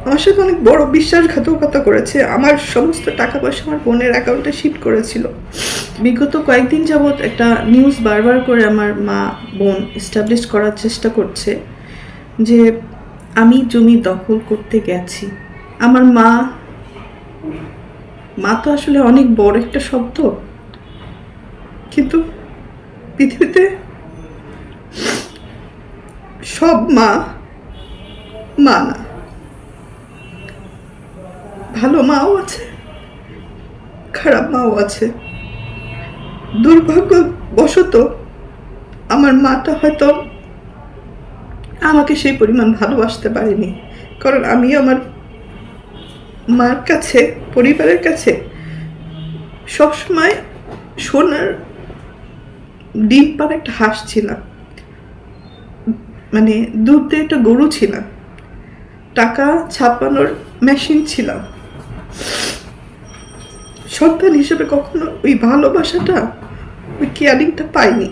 আমার সাথে অনেক বড় বিশ্বাসঘাতকতা করেছে। আমার সমস্ত টাকা পয়সা আমার বোনের অ্যাকাউন্টে শিফট করেছিল। বিগত কয়েকদিন যাবৎ একটা নিউজ বারবার করে আমার মা বোন এস্টাবলিশ করার চেষ্টা করছে যে আমি জমি দখল করতে গেছি। আমার মা তো আসলে অনেক বড় একটা শব্দ, কিন্তু পৃথিবীতে সব মা মা না। ভালো মাও আছে, খারাপ মাও আছে। দুর্ভাগ্যবশত আমার মাটা হয়তো আমাকে সেই পরিমাণ ভালোবাসতে পারেনি, কারণ আমি আমার মার কাছে, পরিবারের কাছে সবসময় সোনার ডিম পাড়া একটা হাঁস ছিলাম, মানে দুধ দিয়ে একটা গরু ছিলাম, টাকা ছাপানোর মেশিন ছিলাম। সন্তান হিসেবে কখনো ওই ভালোবাসাটা, ওই কেয়ারিংটা পাইনি।